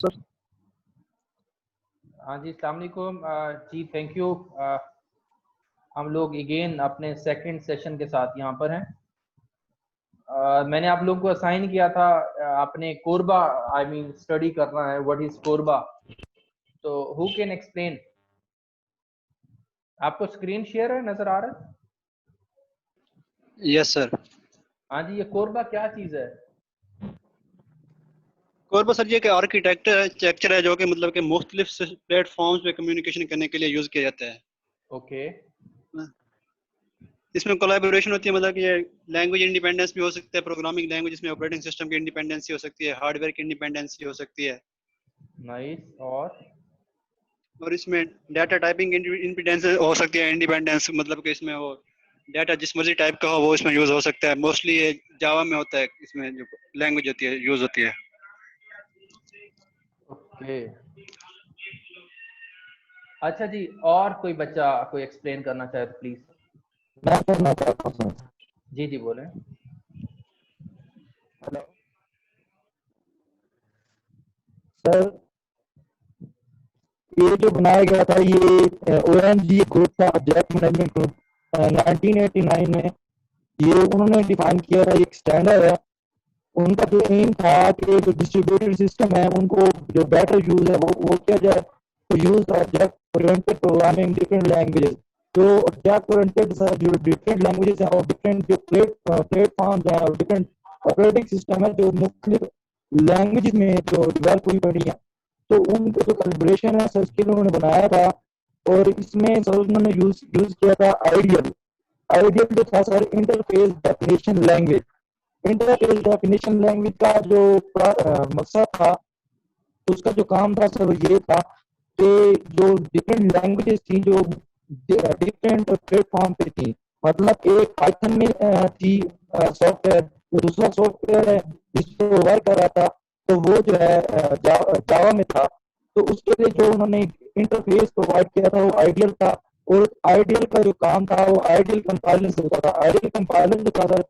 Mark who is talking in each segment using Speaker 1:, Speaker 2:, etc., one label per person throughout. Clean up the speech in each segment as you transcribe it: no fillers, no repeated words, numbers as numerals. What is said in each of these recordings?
Speaker 1: Sir.
Speaker 2: हाँ जी, अस्सलाम वालेकुम जी, थैंक यू। हम लोग अगेन अपने सेकंड सेशन के साथ यहाँ पर हैं। मैंने आप लोग को असाइन किया था, आपने कोरबा स्टडी करना है। What is Korba? तो हु कैन एक्सप्लेन? आपको स्क्रीन शेयर है, नजर आ रहा है?
Speaker 3: Yes sir.
Speaker 2: हाँ जी, ये कोरबा क्या चीज है?
Speaker 3: कोरबा सर ये एक आर्किटेक्चर है जो कि मतलब कि मुख्तलिफ प्लेटफॉर्म्स पे कम्युनिकेशन करने के लिए यूज किया जाता है।
Speaker 2: ओके।
Speaker 3: इसमें कोलैबोरेशन होती है, मतलब कि ये लैंग्वेज इंडिपेंडेंस भी हो सकता है, प्रोग्रामिंग लैंग्वेज में ऑपरेटिंग सिस्टम की इंडिपेंडेंसी हो सकती है, हार्डवेयर की इंडिपेंडेंसी हो सकती है।
Speaker 2: नाइस।
Speaker 3: और इसमें डाटा टाइपिंग इंडिपेंडेंस हो सकती है, इंडिपेंडेंस मतलब कि इसमें वो डाटा जिस मर्जी टाइप का हो वो इसमें यूज हो सकता है। मोस्टली ये जावा में होता है, इसमें जो लैंग्वेज होती है यूज होती है।
Speaker 2: ओके, अच्छा जी, और कोई बच्चा कोई एक्सप्लेन करना चाहे तो प्लीज।
Speaker 1: मैं करना चाहता हूँ सर।
Speaker 2: जी जी बोलें।
Speaker 1: हेलो सर, ये जो बनाया गया था ये OMG ग्रुप था, ऑब्जेक्ट मैनेजमेंट ग्रुप, 1989 में ये उन्होंने डिफाइन किया था। एक स्टैंडर्ड है। उनका जो एम था कि जो डिस्ट्रीब्यूटेड सिस्टम है उनको जो बेटर यूज है वो किया जाए, तो use object oriented programming different languages. जो ऑब्जेक्ट ओरिएंटेड जो डिफरेंट लैंग्वेजेस हैं और डिफरेंट जो प्लेटफॉर्म्स हैं और डिफरेंट ऑपरेटिंग सिस्टम है जो मुख्तलिफ लैंग्वेज में जो डेवलप हुई पड़ी है, तो उनका जो कैलिब्रेशन है सर स्किल उन्होंने बनाया था। और इसमें सर उन्होंने यूज यूज किया था आइडियल। आइडियल जो था sir interface definition language. Interface definition language का जो मकसद था, उसका जो काम था सर वो ये था कि जो डिफरेंट लैंग्वेजेस थी जो डिफरेंट प्लेटफॉर्म पे थी, मतलब एक पाइथन में थी सॉफ्टवेयर, दूसरा सॉफ्टवेयर है जिस पे वो वर्क कर रहा था, तो वो जो है जावा में था। तो उसके लिए जो उन्होंने इंटरफेस प्रोवाइड किया था वो आइडियल था। और आइडियल का जो काम था वो आइडियल कंपाइलर से होता था। आइडियल कंपाइलर जो था सर,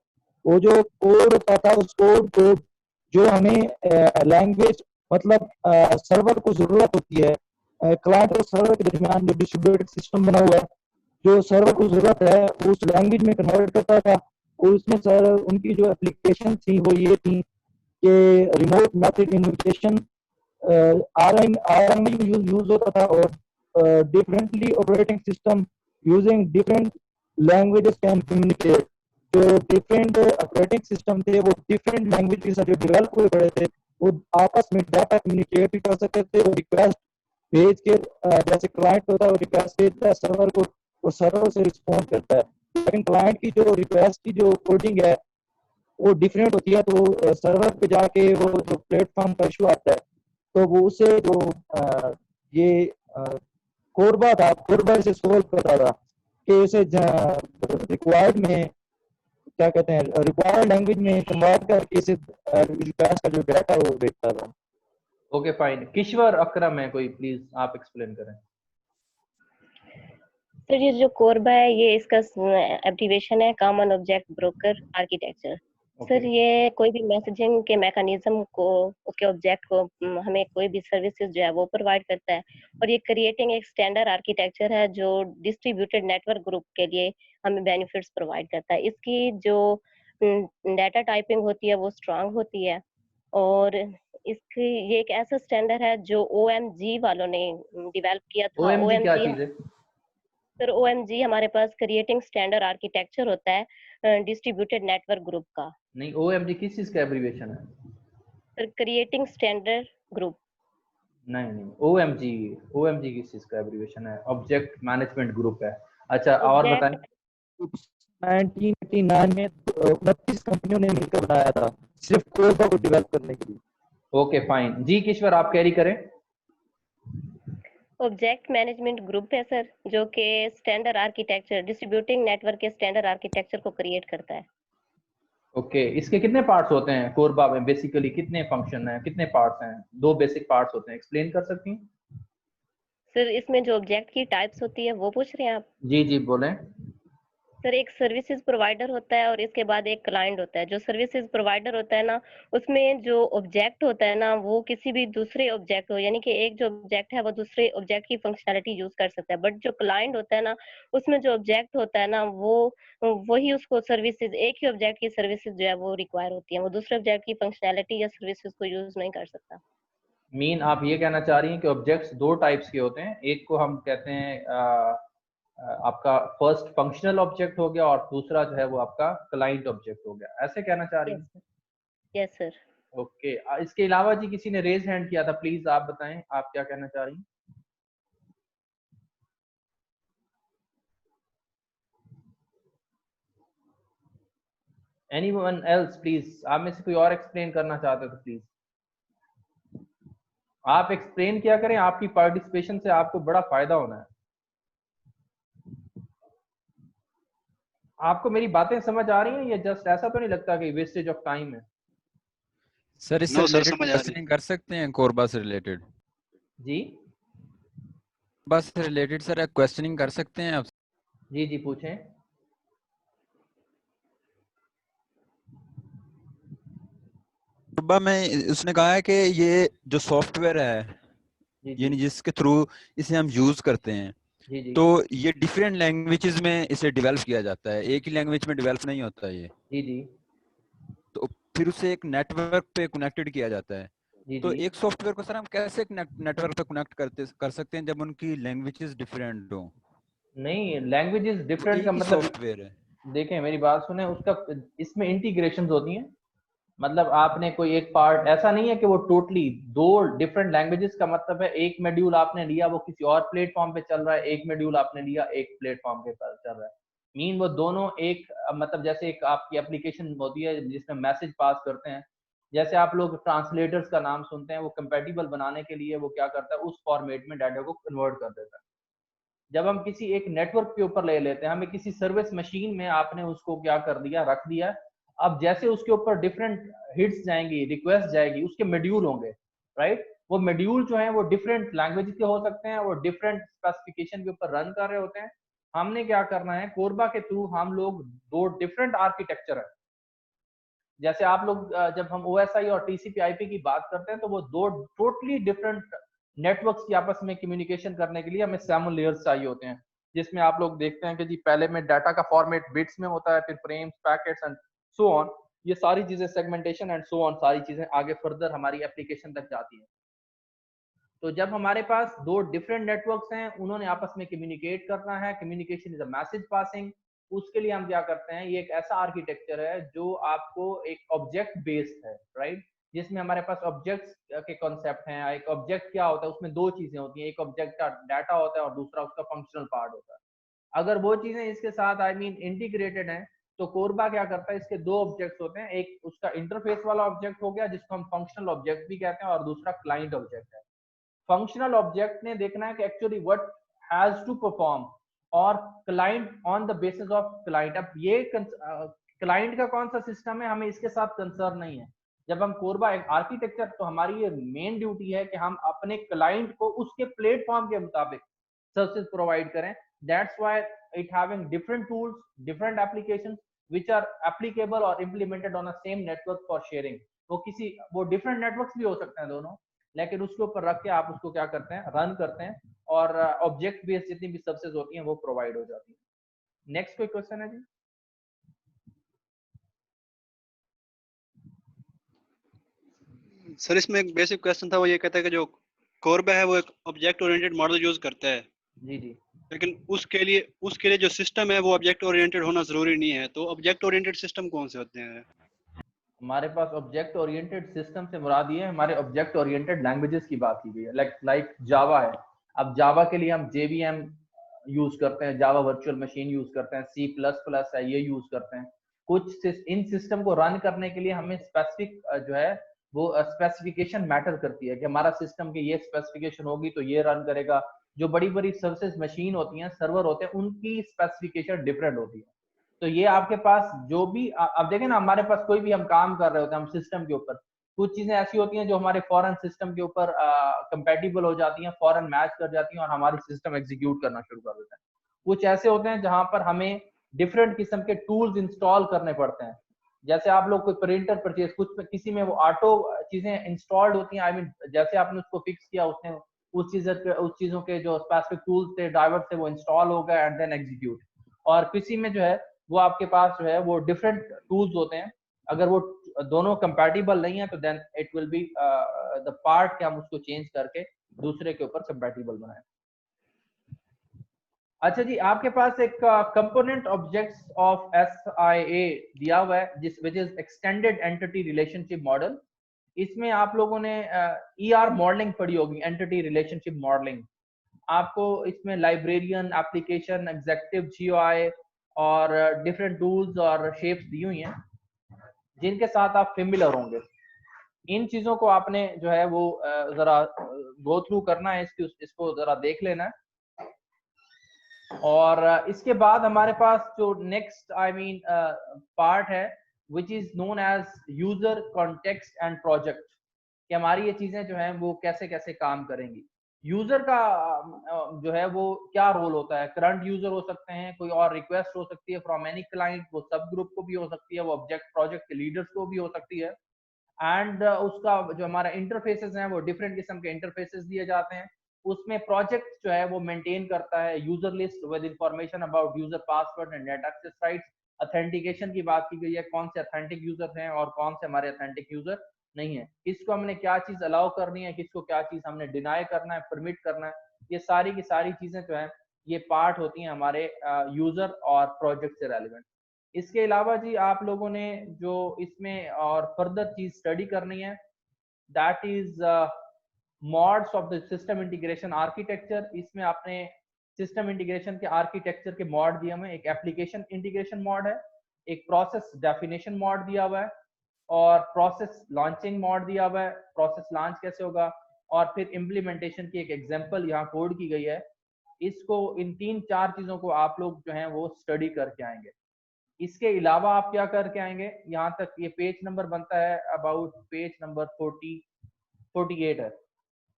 Speaker 1: वो जो कोड होता था उस कोड को जो हमें लैंग्वेज मतलब सर्वर को जरूरत होती है, क्लाइंट और सर्वर के दरमियान जो डिस्ट्रीब्यूटेड सिस्टम बना हुआ है, जो सर्वर को जरूरत है उस लैंग्वेज में कन्वर्ट करता था। और उसमें सर उनकी जो एप्लीकेशन थी वो ये थी कि remote message invitation RMA use होता था। और differently operating system using different languages can communicate. जो डिफरेंट ऑपरेटिंग सिस्टम थे वो डिफरेंट लैंग्वेज के साथ जो डेवलप हुए पड़े थे, वो आपस में डाटा कम्युनिकेट भी कर सकते थे। और रिक्वेस्ट भेज के जैसे क्लाइंट होता है वो रिक्वेस्ट भेजता है सर्वर को, वो सर्वर से रिस्पॉन्ड करता है। लेकिन क्लाइंट की जो रिक्वेस्ट की जो कोडिंग है वो डिफरेंट होती है, तो सर्वर पे जाके वो जो प्लेटफॉर्म का इशू आता है, तो वो उसे जो ये कोरबा था, कोरबा से सोल्व करता था कि इसे रिक्वायर्ड में क्या कहते हैं, रिक्वायर्ड लैंग्वेज में कन्वर्ट करके इसे रिक्वेस्ट का जो डाटा वो भेजता था।
Speaker 2: Okay fine. किश्वर अकरम है कोई, प्लीज आप एक्सप्लेन करें।
Speaker 4: सर ये जो कोरबा है ये इसका एब्रीविएशन है common object broker architecture. Sir ये कोई भी मैसेजिंग के मैकेनिज्म को, उसके ऑब्जेक्ट को हमें कोई भी सर्विसेज जो है वो प्रोवाइड करता है। और ये क्रिएटिंग एक स्टैंडर्ड आर्किटेक्चर है जो डिस्ट्रीब्यूटेड नेटवर्क ग्रुप के लिए हमें बेनिफिट्स प्रोवाइड करता है। इसकी जो डाटा टाइपिंग होती है वो स्ट्रांग होती है। और इसकी ये एक ऐसा स्टैंडर्ड है जो OMG वालों ने डेवलप किया था।
Speaker 2: OMG क्या चीज है?
Speaker 4: सर OMG हमारे पास क्रिएटिंग स्टैंडर्ड आर्किटेक्चर होता है डिस्ट्रीब्यूटेड नेटवर्क ग्रुप का।
Speaker 2: नहीं, OMG किस चीज का एब्रीविएशन है?
Speaker 4: Sir creating standard group.
Speaker 2: नहीं, OMG किस चीज का एब्रीविएशन है? ऑब्जेक्ट मैनेजमेंट ग्रुप है। अच्छा, और बताएं।
Speaker 1: 1989 में 29 कंपनियों ने मिलकर बनाया था सिर्फ कोरबा को डेवलप करने के लिए।
Speaker 2: ओके फाइन जी, किश्वर आप कैरी करें।
Speaker 4: ऑब्जेक्ट मैनेजमेंट ग्रुप है सर, जो कि स्टैंडर्ड आर्किटेक्चर, डिस्ट्रीब्यूटिंग नेटवर्क के स्टैंडर्ड आर्किटेक्चर को क्रिएट करता है।
Speaker 2: ओके, इसके कितने पार्ट्स होते हैं कोरबा में? बेसिकली कितने फंक्शन हैं, कितने पार्ट्स हैं? 2 बेसिक पार्ट्स होते हैं, एक्सप्लेन कर सकती हैं?
Speaker 4: सर इसमें जो ऑब्जेक्ट की टाइप्स होती है वो पूछ रहे हैं आप?
Speaker 2: जी जी बोलें।
Speaker 4: सर एक सर्विसेज प्रोवाइडर होता है और इसके बाद एक क्लाइंट होता है। जो सर्विसेज प्रोवाइडर होता है ना, उसमें जो ऑब्जेक्ट होता है ना, वो किसी भी दूसरे ऑब्जेक्ट हो, यानी कि एक जो ऑब्जेक्ट है वो दूसरे ऑब्जेक्ट की फंक्शनैलिटी यूज कर सकता है। बट जो क्लाइंट होता है ना, उसमें जो ऑब्जेक्ट होता है ना, वो वही उसको सर्विसेज, एक ही ऑब्जेक्ट की सर्विसेज जो है वो रिक्वायर होती है, वो दूसरे ऑब्जेक्ट की फंक्शनैलिटी या सर्विसेज को यूज नहीं कर सकता।
Speaker 2: मीन आप ये कहना चाह रही हैं कि ऑब्जेक्ट्स दो टाइप्स के होते हैं, एक को हम कहते हैं आपका फर्स्ट फंक्शनल ऑब्जेक्ट हो गया और दूसरा जो है वो आपका क्लाइंट ऑब्जेक्ट हो गया, ऐसे कहना चाह रही
Speaker 4: यस
Speaker 2: हैं?
Speaker 4: सर। Yes sir.
Speaker 2: ओके, इसके अलावा जी किसी ने रेज हैंड किया था, प्लीज आप बताएं आप क्या कहना चाह रही हैं? एनीवन एल्स प्लीज, आप में से कोई और एक्सप्लेन करना चाहते हो तो प्लीज आप एक्सप्लेन किया करें, आपकी पार्टिसिपेशन से आपको बड़ा फायदा होना है। आपको मेरी बातें समझ आ रही हैं या जस्ट ऐसा तो नहीं लगता कि वेस्टेज ऑफ टाइम है?
Speaker 5: सर इससे
Speaker 3: नो सर,
Speaker 5: रिलेटेड
Speaker 3: समझ आ रही है।
Speaker 5: क्वेश्चनिंग कर सकते हैं कोरबा से रिलेटेड?
Speaker 2: जी
Speaker 5: कोरबा से रिलेटेड सर क्वेश्चनिंग कर सकते हैं आप?
Speaker 2: जी जी पूछें।
Speaker 5: कोरबा में उसने कहा है कि ये जो सॉफ्टवेयर है,
Speaker 2: जी जी
Speaker 5: यानी जिसके थ्रू इसे हम यूज करते हैं,
Speaker 2: जी जी
Speaker 5: तो ये डिफरेंट लैंग्वेजेस में इसे डेवलप किया जाता है, एक ही लैंग्वेज में डेवलप नहीं होता ये।
Speaker 2: जी जी
Speaker 5: तो फिर उसे एक नेटवर्क पे कनेक्टेड किया जाता है।
Speaker 2: जी
Speaker 5: तो
Speaker 2: जी
Speaker 5: एक सॉफ्टवेयर को सर हम कैसे नेटवर्क पे कनेक्ट कर सकते हैं जब उनकी लैंग्वेजेस डिफरेंट हो?
Speaker 2: नहीं, लैंग्वेजेस
Speaker 5: वो
Speaker 2: डिफरेंट का
Speaker 5: एक ही
Speaker 2: मतलब,
Speaker 5: सॉफ्टवेयर है।
Speaker 2: देखें मेरी बात सुने, उसका इसमें इंटीग्रेशंस होती हैं। मतलब आपने कोई एक पार्ट, ऐसा नहीं है कि वो टोटली दो डिफरेंट लैंग्वेजेस का मतलब है एक मॉड्यूल आपने लिया वो किसी और प्लेटफॉर्म पे चल रहा है, एक मॉड्यूल आपने लिया एक प्लेटफॉर्म पे चल रहा है। मीन वो दोनों एक मतलब जैसे एक आपकी एप्लीकेशन होती है जिसमें मैसेज पास करते हैं, जैसे आप लोग ट्रांसलेटर्स का नाम सुनते हैं, वो कंपेटिबल बनाने के लिए वो क्या करता है, उस फॉर्मेट में डाटा को कन्वर्ट कर देता है। जब हम किसी एक नेटवर्क के ऊपर ले लेते हैं, हमें किसी सर्विस मशीन में आपने उसको क्या कर दिया, रख दिया। अब जैसे उसके ऊपर डिफरेंट हिट्स जाएंगी, रिक्वेस्ट जाएगी, उसके मॉड्यूल होंगे, राइट? वो मॉड्यूल जो है वो डिफरेंट लैंग्वेज के हो सकते हैं, वो डिफरेंट स्पेसिफिकेशन के ऊपर रन कर रहे होते हैं। हमने क्या करना है, कोरबा के थ्रू हम लोग दो डिफरेंट आर्किटेक्चर है, जैसे आप लोग जब हम ओएसआई और टीसीपी आईपी की बात करते हैं तो वो दो टोटली डिफरेंट नेटवर्क्स की आपस में कम्युनिकेशन करने के लिए हमें सेवन लेयर्स चाहिए होते हैं, जिसमें आप लोग देखते हैं कि जी पहले में डाटा का फॉर्मेट बिट्स में होता है, फिर frames, packets and so on. ये सारी चीजें सेगमेंटेशन एंड सो ऑन, सारी चीजें आगे फर्दर हमारी एप्लीकेशन तक जाती है। तो जब हमारे पास दो डिफरेंट नेटवर्क्स हैं, उन्होंने आपस में कम्युनिकेट करना है, communication is a message passing. उसके लिए हम क्या करते हैं, ये एक ऐसा आर्किटेक्चर है जो आपको एक ऑब्जेक्ट बेस्ड है, राइट? जिसमें हमारे पास ऑब्जेक्ट्स के कॉन्सेप्ट हैं। एक ऑब्जेक्ट क्या होता है, उसमें दो चीजें होती हैं, एक ऑब्जेक्ट का डाटा होता है और दूसरा उसका फंक्शनल पार्ट होता है। अगर वो चीजें इसके साथ आई मीन इंटीग्रेटेड हैं, तो कोरबा क्या करता है, इसके दो ऑब्जेक्ट्स होते हैं, एक उसका इंटरफेस वाला ऑब्जेक्ट हो गया जिसको हम फंक्शनल ऑब्जेक्ट भी कहते हैं, और दूसरा क्लाइंट ऑब्जेक्ट है। फंक्शनल ऑब्जेक्ट ने देखना है कि actually what has to perform, और client on the basis of client. अब ये क्लाइंट का कौन सा सिस्टम है, हमें इसके साथ कंसर्न नहीं है। जब हम कोरबा एक आर्किटेक्चर, तो हमारी ये मेन ड्यूटी है कि हम अपने क्लाइंट को उसके प्लेटफॉर्म के मुताबिक सर्विसेज प्रोवाइड करें। That's why it having different tools, different applications which are applicable or implemented on a same network for sharing। वो डिफरेंट नेटवर्क्स भी हो सकते हैं दोनों, लेकिन उसके ऊपर रख के आप उसको क्या करते हैं, रन करते हैं, और ऑब्जेक्ट बेस्ड जितनी भी सर्विसेज होती हैं वो प्रोवाइड हो जाती है। नेक्स्ट कोई क्वेश्चन है जी?
Speaker 3: सर इसमें एक बेसिक क्वेश्चन था, वो ये कहता है कि जो कोरबा है वो एक ऑब्जेक्ट ओरिएंटेड मॉडल यूज करता है,
Speaker 2: जी जी
Speaker 3: लेकिन उसके लिए जो सिस्टम है वो ऑब्जेक्ट ओरिएंटेड होना जरूरी नहीं है। तो ऑब्जेक्ट ओरिएंटेड सिस्टम कौन से होते हैं?
Speaker 2: हमारे पास ऑब्जेक्ट ओरिएंटेड सिस्टम से मुराद ये है, हमारे ऑब्जेक्ट ओरिएंटेड लैंग्वेजेस की बात की गई है, लाइक जावा है। अब जावा के लिए हम जेवीएम यूज करते हैं, जावा वर्चुअल मशीन यूज करते हैं, सी प्लस प्लस है ये यूज करते हैं। कुछ इन सिस्टम को रन करने के लिए हमें स्पेसिफिक जो है वो स्पेसिफिकेशन मैटर करती है कि हमारा सिस्टम की ये स्पेसिफिकेशन होगी तो ये रन करेगा। जो बड़ी बड़ी सर्विसेज मशीन होती हैं, सर्वर होते हैं, उनकी स्पेसिफिकेशन डिफरेंट होती है। तो ये आपके पास जो भी अब देखें ना, हमारे पास कोई भी हम काम कर रहे होते हैं, हम सिस्टम के ऊपर कुछ चीजें ऐसी होती हैं जो हमारे फॉरेन सिस्टम के ऊपर कंपेटिबल हो जाती हैं, फॉरेन मैच कर जाती हैं और हमारी सिस्टम एग्जीक्यूट करना शुरू कर देता है। कुछ ऐसे होते हैं जहां पर हमें डिफरेंट किस्म के टूल्स इंस्टॉल करने पड़ते हैं। जैसे आप लोग कोई प्रिंटर परचेज, कुछ किसी में वो ऑटो चीजें इंस्टॉल्ड होती हैं, आई मीन जैसे आपने उसको फिक्स किया, उसने उस चीजों के जो स्पेसिफिक टूल्स थे, ड्राइवर थे, वो इंस्टॉल हो गए एंड देन एग्जीक्यूट। और किसी में जो है वो आपके पास जो है वो डिफरेंट टूल्स होते हैं, अगर वो दोनों कंपैटिबल नहीं है तो then it will be the part के हम उसको चेंज करके दूसरे के ऊपर कंपैटिबल बनाएं। अच्छा जी, आपके पास एक कंपोनेंट ऑब्जेक्ट्स ऑफ SIA दिया हुआ है जिस which is extended entity relationship model. इसमें आप लोगों ने ER मॉडलिंग पढ़ी होगी, एंटिटी रिलेशनशिप मॉडलिंग। आपको इसमें लाइब्रेरियन, एप्लीकेशन, एग्जीक्यूटिव, GUI और डिफरेंट टूल्स और शेप्स दी हुई हैं जिनके साथ आप फेमिलियर होंगे। इन चीजों को आपने जो है वो जरा गो थ्रू करना है, इसको जरा देख लेना है। और इसके बाद हमारे पास जो नेक्स्ट पार्ट है which is known as user context and project, कि हमारी ये चीजें जो हैं वो कैसे कैसे काम करेंगी। यूजर का जो है वो क्या रोल होता है, करंट यूजर हो सकते हैं, कोई और रिक्वेस्ट हो सकती है फ्रॉम एनी क्लाइंट, वो सब ग्रुप को भी हो सकती है, वो ऑब्जेक्ट प्रोजेक्ट के लीडर्स को भी हो सकती है। एंड उसका जो हमारा इंटरफेसेस हैं वो डिफरेंट किस्म के इंटरफेसेस दिए जाते हैं। उसमें प्रोजेक्ट जो है वो मेंटेन करता है user list with information about user password and net access rights. Authentication की बात की गई है, कौन से ऑथेंटिक यूजर हैं और कौन से हमारे ऑथेंटिक यूजर नहीं है, किसको हमने क्या चीज अलाउ करनी है, किसको क्या चीज हमने डिनाई करना है, परमिट करना है। ये सारी की सारी चीजें जो है ये पार्ट होती हैं हमारे यूजर और प्रोजेक्ट से रेलिवेंट। इसके अलावा जी आप लोगों ने जो इसमें और फर्दर चीज स्टडी करनी है that is mods of the system integration architecture. इसमें आपने सिस्टम इंटीग्रेशन के आर्किटेक्चर के मॉड दिए हुए, एक एप्लीकेशन इंटीग्रेशन मॉड है, एक प्रोसेस डेफिनेशन मॉड दिया हुआ है और प्रोसेस लॉन्चिंग मॉड दिया हुआ है, प्रोसेस लॉन्च कैसे होगा, और फिर इम्प्लीमेंटेशन की एक एग्जांपल यहाँ कोड की गई है। इसको इन 3-4 चीजों को आप लोग जो हैं वो स्टडी करके आएंगे। इसके अलावा आप क्या करके आएंगे, यहाँ तक ये पेज नंबर बनता है अबाउट पेज नंबर 48 है,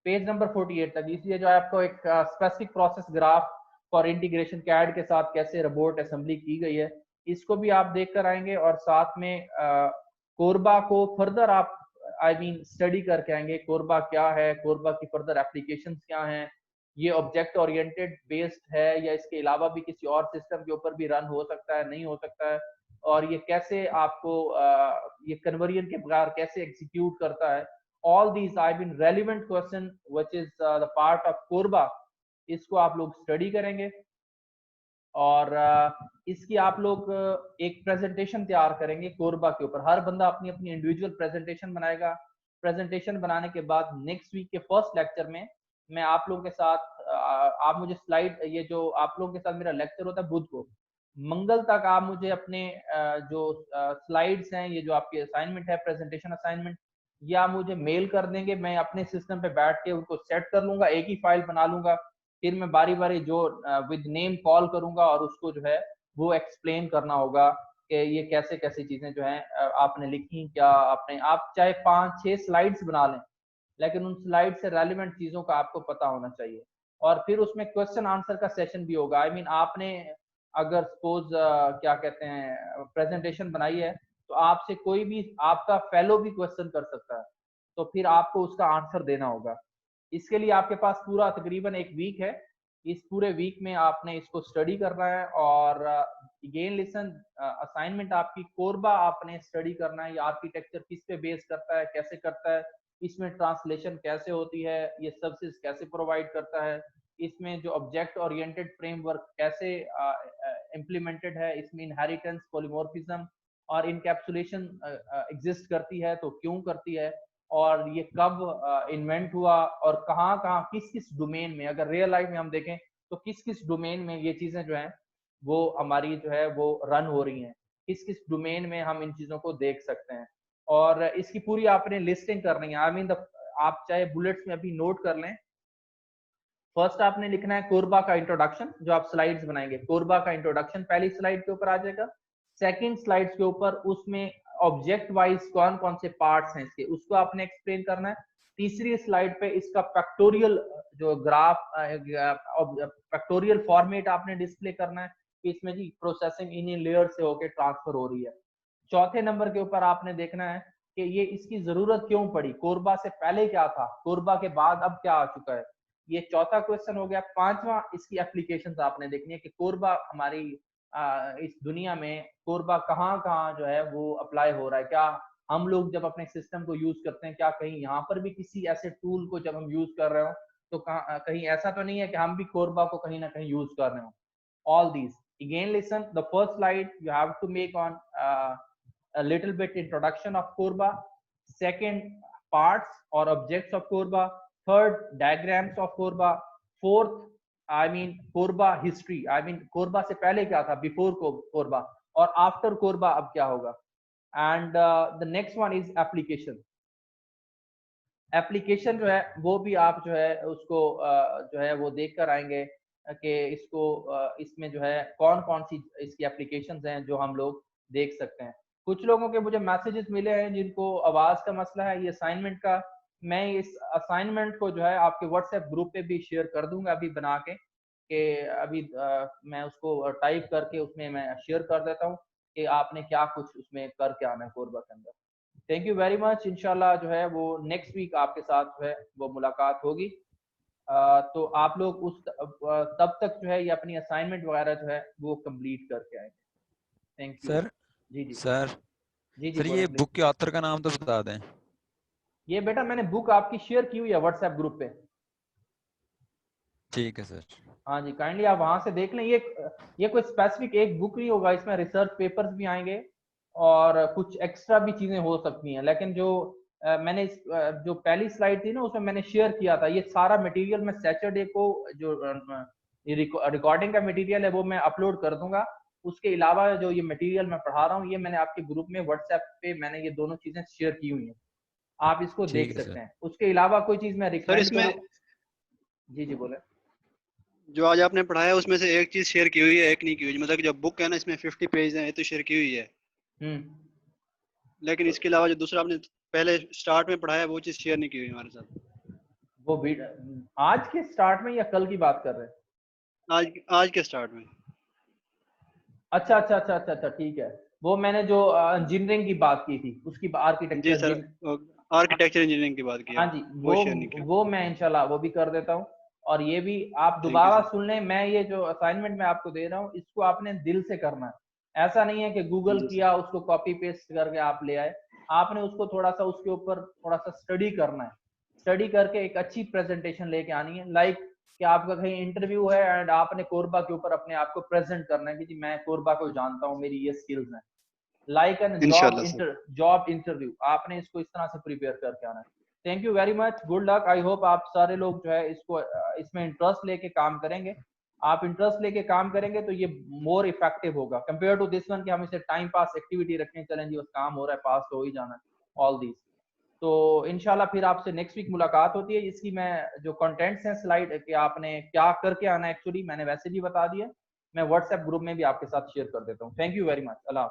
Speaker 2: पेज नंबर 48 तक। इसलिए जो आपको एक specific process graph for integration CAD के साथ कैसे रोबोट असेंबली की गई है, इसको भी आप देख कर आएंगे। और साथ में कोरबा को फर्दर आप स्टडी करके आएंगे, कोरबा क्या है, कोरबा की फर्दर एप्लीकेशंस क्या हैं, ये ऑब्जेक्ट ओरिएंटेड बेस्ड है या इसके अलावा भी किसी और सिस्टम के ऊपर भी रन हो सकता है, नहीं हो सकता है, और ये कैसे आपको ये कन्वर्जन के बगैर कैसे एग्जीक्यूट करता है। all these relevant question which is the part of Korba, इसको आप लोग स्टडी करेंगे। और इसकी आप लोग एक प्रेजेंटेशन तैयार करेंगे कोरबा के ऊपर, हर बंदा अपनी अपनी इंडिविजुअल प्रेजेंटेशन बनाएगा। प्रेजेंटेशन बनाने के बाद नेक्स्ट वीक के फर्स्ट लेक्चर में मैं आप लोगों के साथ आप मुझे स्लाइड, ये जो आप लोगों के साथ मेरा लेक्चर होता है बुध को, मंगल तक आप मुझे अपने जो स्लाइड्स हैं, ये जो आपकी असाइनमेंट है, प्रेजेंटेशन असाइनमेंट, या मुझे मेल कर देंगे, मैं अपने सिस्टम पे बैठ के उनको सेट कर लूंगा, एक ही फाइल बना लूंगा। फिर मैं बारी बारी जो विद नेम कॉल करूंगा और उसको जो है वो एक्सप्लेन करना होगा कि ये कैसे कैसे चीजें जो हैं आपने लिखी, क्या आपने, आप चाहे 5-6 स्लाइड्स बना लें लेकिन उन स्लाइड से रेलिवेंट चीजों का आपको पता होना चाहिए। और फिर उसमें क्वेश्चन आंसर का सेशन भी होगा। आपने अगर सपोज क्या कहते हैं प्रेजेंटेशन बनाई है तो आपसे कोई भी आपका फेलो भी क्वेश्चन कर सकता है, तो फिर आपको उसका आंसर देना होगा। इसके लिए आपके पास पूरा तकरीबन एक वीक है, इस पूरे वीक में आपने इसको स्टडी करना है। और अगेन लिसन, असाइनमेंट आपकी कोरबा आपने स्टडी करना है, ये आर्किटेक्चर किस पे बेस करता है, कैसे करता है, इसमें ट्रांसलेशन कैसे होती है, ये सर्विसेज कैसे प्रोवाइड करता है, इसमें जो ऑब्जेक्ट ओरिएंटेड फ्रेमवर्क कैसे इम्प्लीमेंटेड है, इसमें इनहेरिटेंस, पॉलीमॉर्फिज्म और इनकैप्सुलेशन एग्जिस्ट करती है तो क्यों करती है, और ये कब इन्वेंट हुआ और कहाँ कहाँ किस किस डोमेन में, अगर रियल लाइफ में हम देखें तो किस किस डोमेन में ये चीजें जो हैं वो हमारी जो है वो रन हो रही हैं, किस किस डोमेन में हम इन चीजों को देख सकते हैं। और इसकी पूरी आपने लिस्टिंग करनी है। आप चाहे बुलेट्स में अभी नोट कर लें। फर्स्ट आपने लिखना है कोरबा का इंट्रोडक्शन, जो आप स्लाइड्स बनाएंगे कोरबा का इंट्रोडक्शन पहली स्लाइड के ऊपर आ जाएगा। सेकंड स्लाइड्स के ऊपर उसमें ऑब्जेक्ट वाइज कौन कौन से पार्ट्स हैं इसके, उसको आपने एक्सप्लेन करना है। तीसरी स्लाइड पे इसका फैक्टोरियल जो ग्राफ फैक्टोरियल फॉर्मेट आपने डिस्प्ले करना है। कि इसमें जी प्रोसेसिंग इन लेयर से होके ट्रांसफर हो रही है। चौथे नंबर के ऊपर आपने देखना है कि ये इसकी जरूरत क्यों पड़ी, कोरबा से पहले क्या था, कोरबा के बाद अब क्या आ चुका है। ये चौथा क्वेश्चन हो गया। पांचवा, इसकी एप्लीकेशंस आपने देखनी है कि कोरबा हमारी इस दुनिया में कोरबा कहाँ कहाँ जो है वो अप्लाई हो रहा है। क्या हम लोग जब अपने सिस्टम को यूज करते हैं, क्या कहीं यहाँ पर भी किसी ऐसे टूल को जब हम यूज कर रहे हो तो कहीं ऐसा तो नहीं है कि हम भी कोरबा को कहीं ना कहीं यूज कर रहे हो। all these again, listen, the first slide you have to make on a little bit introduction of Korba, second parts or objects of Korba, third diagrams of Korba, fourth I mean Korba history, I mean Korba से पहले क्या था, before Korba, और after Korba अब क्या होगा, and the next one is application. Application जो है वो भी आप जो है उसको जो है वो देख कर आएंगे कि इसको इसमें जो है कौन कौन सी इसकी एप्लीकेशंस हैं जो हम लोग देख सकते हैं। कुछ लोगों के मुझे मैसेजेस मिले हैं जिनको आवाज का मसला है, ये असाइनमेंट का, मैं इस असाइनमेंट को जो है आपके व्हाट्सएप ग्रुप पे भी शेयर कर दूंगा अभी बना के, कि अभी मैं उसको टाइप करके उसमें मैं शेयर कर देता हूँ कि आपने क्या कुछ उसमें करके आना है कोरबा के अंदर। Thank you very much. इंशाल्लाह जो है वो नेक्स्ट वीक आपके साथ जो है वो मुलाकात होगी। तो आप लोग उस तब तक जो है ये अपनी असाइनमेंट वगैरह जो है वो कंप्लीट करके आएंगे। Thank you.
Speaker 5: सर
Speaker 2: जी जी
Speaker 5: सर
Speaker 2: जी जी
Speaker 5: सर ये बुक के ऑथर का नाम तो बता दें।
Speaker 2: ये बेटा मैंने बुक आपकी शेयर की हुई है व्हाट्सएप ग्रुप पे।
Speaker 5: ठीक है सर।
Speaker 2: हाँ जी, काइंडली आप वहां से देख लें। ये कोई स्पेसिफिक एक बुक नहीं होगा, इसमें रिसर्च पेपर्स भी आएंगे और कुछ एक्स्ट्रा भी चीजें हो सकती हैं, लेकिन जो मैंने जो पहली स्लाइड थी ना उसमें मैंने शेयर किया था, ये सारा मटेरियल मैं सैटरडे को जो रिकॉर्डिंग का मटेरियल है वो मैं अपलोड कर दूंगा। उसके अलावा जो ये मटेरियल मैं पढ़ा रहा हूँ ये मैंने आपके ग्रुप में व्हाट्सएप पे मैंने ये दोनों चीजें शेयर की हुई हैं, आप इसको देख सकते हैं। उसके अलावा कोई चीज मैं
Speaker 3: सर
Speaker 2: रिकमेंड
Speaker 3: इसमें
Speaker 2: करूँ? जी जी बोले।
Speaker 3: जो आज आपने पढ़ाया उसमें से एक चीज शेयर की हुई है, एक नहीं की हुई, मतलब कि जो बुक है ना इसमें 50 पेज है, ये तो शेयर की हुई है, लेकिन इसके अलावा जो दूसरा आपने पहले स्टार्ट में पढ़ाया वो चीज शेयर नहीं की हुई हमारे साथ।
Speaker 2: वो आज के स्टार्ट में या कल की बात कर रहे हैं?
Speaker 3: आज के स्टार्ट में।
Speaker 2: अच्छा अच्छा अच्छा अच्छा अच्छा, ठीक है। वो मैंने जो इंजीनियरिंग की बात की थी उसकी
Speaker 3: जी
Speaker 2: आर्किटेक्चर
Speaker 3: सर, आर्किटेक्चर इंजीनियरिंग की बात की।
Speaker 2: हाँ जी,
Speaker 3: वो शेयर नहीं किया।
Speaker 2: वो मैं इंशाल्लाह वो भी कर देता हूँ। और ये भी आप
Speaker 3: थैंक यू
Speaker 2: दोबारा
Speaker 3: सर।
Speaker 2: सुन लें, मैं ये जो असाइनमेंट मैं आपको दे रहा हूँ इसको आपने दिल से करना है। ऐसा नहीं है कि गूगल
Speaker 3: जी सर।
Speaker 2: किया उसको कॉपी पेस्ट करके आप ले आए, आपने उसको थोड़ा सा उसके ऊपर थोड़ा सा स्टडी करना है। स्टडी करके एक अच्छी प्रेजेंटेशन लेके आनी है, लाइक कि आपका कहीं इंटरव्यू है एंड आपने कोरबा के ऊपर अपने आप को प्रेजेंट करना है कि जी मैं कोरबा को जानता हूँ, मेरी ये स्किल्स हैं, लाइक एन
Speaker 3: इंशाल्लाह सर।
Speaker 2: Job interview. आपने इसको इस तरह से प्रिपेयर करके आना है। Thank you very much, good luck. I hope आप सारे लोग जो है इसको इसमें इंटरेस्ट लेके काम करेंगे। आप इंटरेस्ट लेके काम करेंगे तो ये मोर इफेक्टिव होगा कंपेयर टू दिस वन कि हम इसे टाइम पास एक्टिविटी रखें, चलें जी बस काम हो रहा है, पास तो हो ही जाना है, ऑल दीज। तो इंशाल्लाह फिर आपसे नेक्स्ट वीक मुलाकात होती है। इसकी मैं जो कंटेंट्स हैं स्लाइड कि आपने क्या करके आना है एक्चुअली मैंने वैसे भी बता दिया, मैं व्हाट्सएप ग्रुप में भी आपके साथ शेयर कर देता हूँ। Thank you very much. Allah.